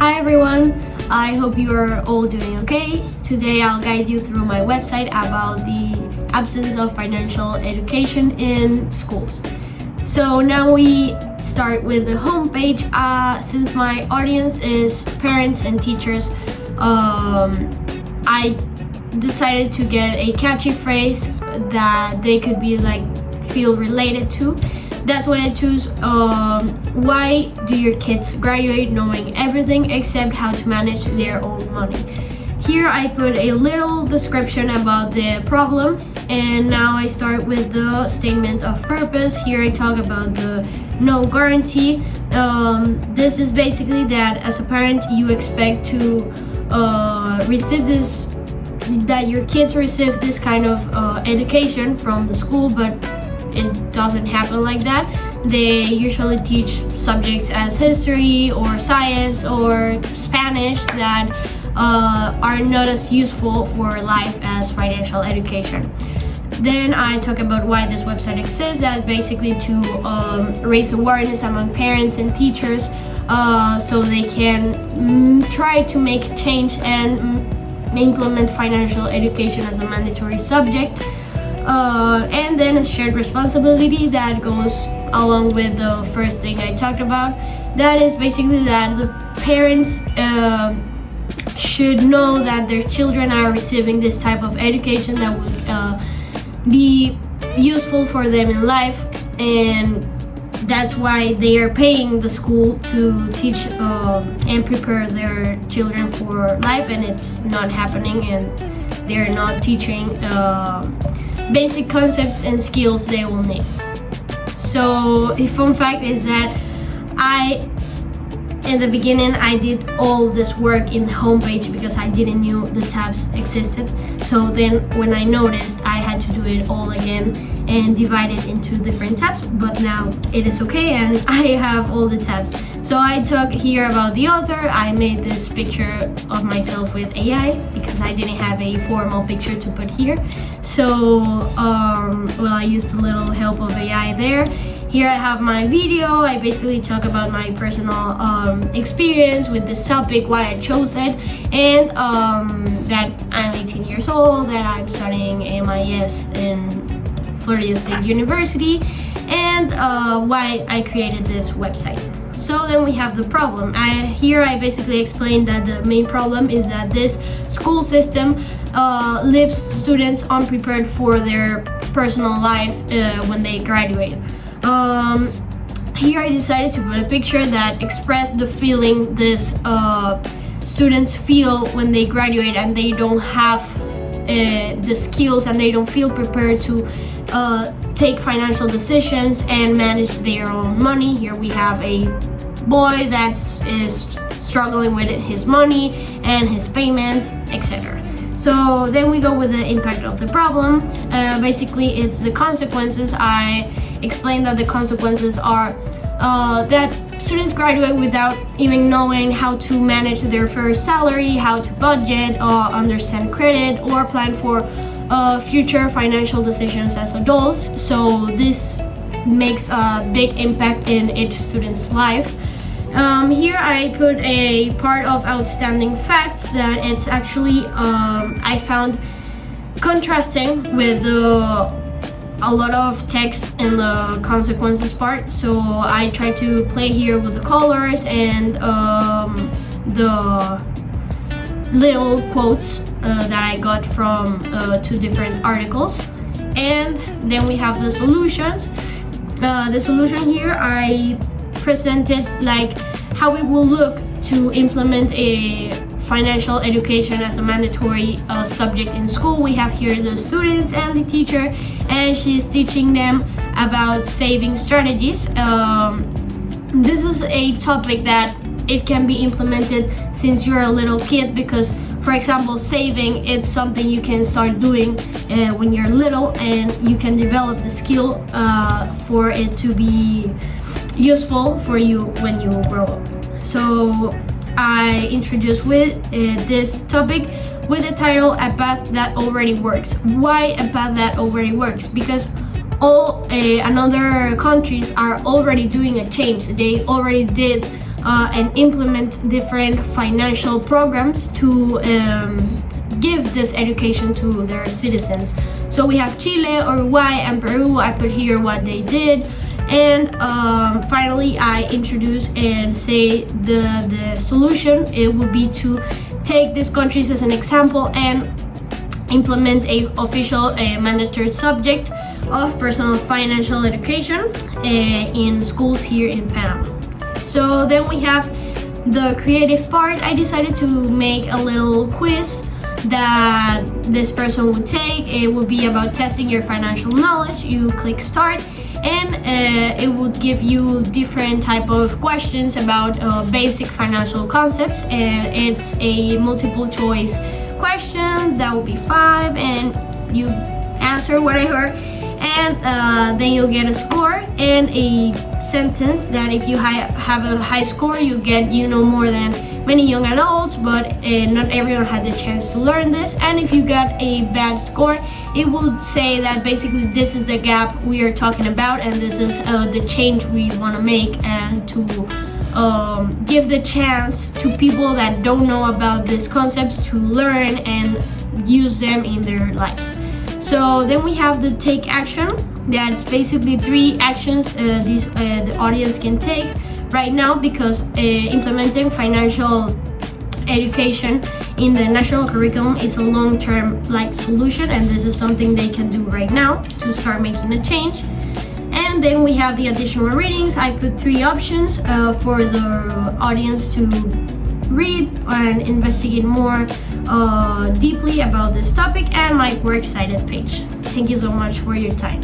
Hi everyone, I hope you are all doing okay. Today I'll guide you through my website about the absence of financial education in schools. So now we start with the homepage. Since my audience is parents and teachers, I decided to get a catchy phrase that they could be feel related to. That's why I choose why do your kids graduate knowing everything except how to manage their own money. Here I put a little description about the problem, and now I start with the statement of purpose. Here I talk about the no guarantee. This is basically that as a parent you expect to receive this, that your kids receive this kind of education from the school, but it doesn't happen like that. They usually teach subjects as history or science or Spanish that are not as useful for life as financial education. Then I talk about why this website exists. That's basically to raise awareness among parents and teachers so they can try to make change and implement financial education as a mandatory subject. And then a shared responsibility that goes along with the first thing I talked about. That is basically that the parents should know that their children are receiving this type of education that would be useful for them in life, and that's why they are paying the school to teach and prepare their children for life, and it's not happening, and they're not teaching basic concepts and skills they will need. So a fun fact is that in the beginning I did all this work in the homepage because I didn't know the tabs existed. So then when I noticed, I had to do it all again and divide it into different tabs, but now it is okay and I have all the tabs. So I talk here about the author. I made this picture of myself with AI because I didn't have a formal picture to put here. So I used a little help of AI there. Here I have my video. I basically talk about my personal experience with this topic, why I chose it, and that I'm 18 years old, that I'm studying MIS in Florida State University, and why I created this website. So then we have the problem. Here I basically explained that the main problem is that this school system leaves students unprepared for their personal life when they graduate. Here I decided to put a picture that expressed the feeling this students feel when they graduate and they don't have the skills and they don't feel prepared to take financial decisions and manage their own money. Here we have a boy that is struggling with his money and his payments, etc. So then we go with the impact of the problem. Basically it's the consequences. I explained that the consequences are that students graduate without even knowing how to manage their first salary, how to budget, understand credit, or plan for future financial decisions as adults. So this makes a big impact in each student's life. Here I put a part of outstanding facts that it's actually I found contrasting with a lot of text in the consequences part. So I try to play here with the colors and the little quotes that I got from two different articles. And then we have the solutions. The solution here I presented how it will look to implement a financial education as a mandatory subject in school. We have here the students and the teacher, and she's teaching them about saving strategies. This is a topic that it can be implemented since you're a little kid because, for example, saving, it's something you can start doing when you're little, and you can develop the skill for it to be useful for you when you grow up. So I introduced with this topic with the title A Path That Already Works. Why a path that already works? Because all another countries are already doing a change. They already did and implement different financial programs to give this education to their citizens. So we have Chile, Uruguay, and Peru. I put here what they did. And finally, I introduce and say the solution. It would be to take these countries as an example and implement a official mandatory subject of personal financial education in schools here in Panama. So then we have the creative part. I decided to make a little quiz that this person would take. It would be about testing your financial knowledge. You click start, and it would give you different type of questions about basic financial concepts, and it's a multiple choice question. That will be 5, and you answer whatever, and then you'll get a score and a sentence that if you have a high score, you get more than many young adults, but not everyone had the chance to learn this. And if you got a bad score, it will say that basically this is the gap we are talking about, and this is the change we want to make, and to give the chance to people that don't know about these concepts to learn and use them in their lives. So then we have the take action. That's basically 3 actions the audience can take right now, because implementing financial education in the national curriculum is a long-term solution, and this is something they can do right now to start making a change. And then we have the additional readings. I put 3 options for the audience to read and investigate more deeply about this topic, and my works cited page. Thank you so much for your time.